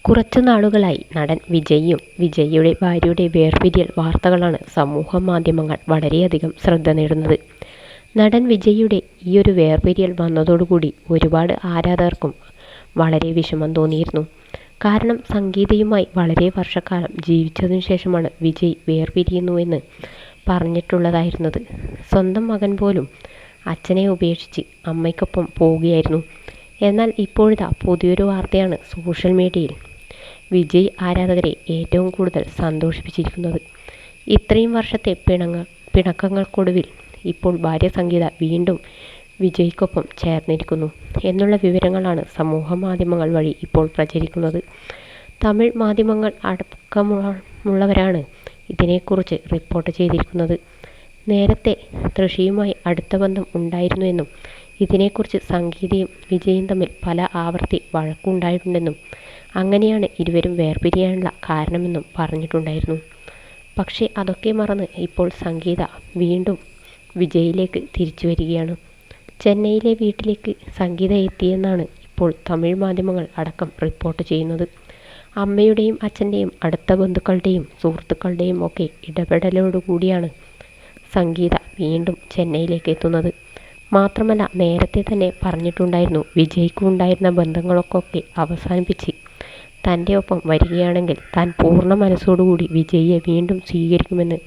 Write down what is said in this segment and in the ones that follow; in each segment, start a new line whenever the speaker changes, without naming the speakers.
കുറച്ചു നാളുകളായി നടൻ വിജയും വിജയിയുടെ ഭാര്യയുടെ വേർപിരിയൽ വാർത്തകളാണ് സമൂഹ മാധ്യമങ്ങൾ വളരെയധികം ശ്രദ്ധ നേടുന്നത്. നടൻ വിജയിയുടെ ഈയൊരു വേർപിരിയൽ വന്നതോടുകൂടി ഒരുപാട് ആരാധകർക്കും വളരെ വിഷമം തോന്നിയിരുന്നു. കാരണം സംഗീതയുമായി വളരെ വർഷക്കാലം ജീവിച്ചതിനു ശേഷമാണ് വിജയ് വേർപിരിയുന്നുവെന്ന് പറഞ്ഞിട്ടുള്ളതായിരുന്നത്. സ്വന്തം മകൻ പോലും അച്ഛനെ ഉപേക്ഷിച്ച് അമ്മയ്ക്കൊപ്പം പോവുകയായിരുന്നു. എന്നാൽ ഇപ്പോഴത്തെ പുതിയൊരു വാർത്തയാണ് സോഷ്യൽ മീഡിയയിൽ വിജയ് ആരാധകരെ ഏറ്റവും കൂടുതൽ സന്തോഷിപ്പിച്ചിരിക്കുന്നത്. ഇത്രയും വർഷത്തെ പിണക്കങ്ങൾക്കൊടുവിൽ ഇപ്പോൾ ഭാര്യ സംഗീത വീണ്ടും വിജയ്ക്കൊപ്പം ചേർന്നിരിക്കുന്നു എന്നുള്ള വിവരങ്ങളാണ് സമൂഹ മാധ്യമങ്ങൾ വഴി ഇപ്പോൾ പ്രചരിക്കുന്നത്. തമിഴ് മാധ്യമങ്ങൾ അടക്കമുള്ളവരാണ് ഇതിനെക്കുറിച്ച് റിപ്പോർട്ട് ചെയ്തിരിക്കുന്നത്. നേരത്തെ തൃഷയുമായി അടുത്ത ബന്ധം ഉണ്ടായിരുന്നുവെന്നും ഇതിനെക്കുറിച്ച് സംഗീതയും വിജയും തമ്മിൽ പല ആവർത്തി വഴക്കുണ്ടായിട്ടുണ്ടെന്നും അങ്ങനെയാണ് ഇരുവരും വേർപിരിയാനുള്ള കാരണമെന്നും പറഞ്ഞിട്ടുണ്ടായിരുന്നു. പക്ഷേ അതൊക്കെ മറന്ന് ഇപ്പോൾ സംഗീത വീണ്ടും വിജയിലേക്ക് തിരിച്ചു വരികയാണ്. ചെന്നൈയിലെ വീട്ടിലേക്ക് സംഗീത എത്തിയെന്നാണ് ഇപ്പോൾ തമിഴ് മാധ്യമങ്ങൾ അടക്കം റിപ്പോർട്ട് ചെയ്യുന്നത്. അമ്മയുടെയും അച്ഛൻ്റെയും അടുത്ത ബന്ധുക്കളുടെയും സുഹൃത്തുക്കളുടെയും ഒക്കെ ഇടപെടലോടുകൂടിയാണ് സംഗീത വീണ്ടും ചെന്നൈയിലേക്ക് എത്തുന്നത്. മാത്രമല്ല നേരത്തെ തന്നെ പറഞ്ഞിട്ടുണ്ടായിരുന്നു വിജയ്ക്കുണ്ടായിരുന്ന ബന്ധങ്ങളൊക്കെ അവസാനിപ്പിച്ച് തൻ്റെ ഒപ്പം വരികയാണെങ്കിൽ താൻ പൂർണ്ണ മനസ്സോടുകൂടി വിജയിയെ വീണ്ടും സ്വീകരിക്കുമെന്ന്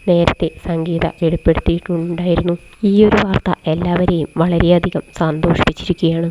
നേരത്തെ സംഗീത വെളിപ്പെടുത്തിയിട്ടുണ്ടായിരുന്നു. ഈയൊരു വാർത്ത എല്ലാവരെയും വളരെയധികം സന്തോഷിപ്പിച്ചിരിക്കുകയാണ്.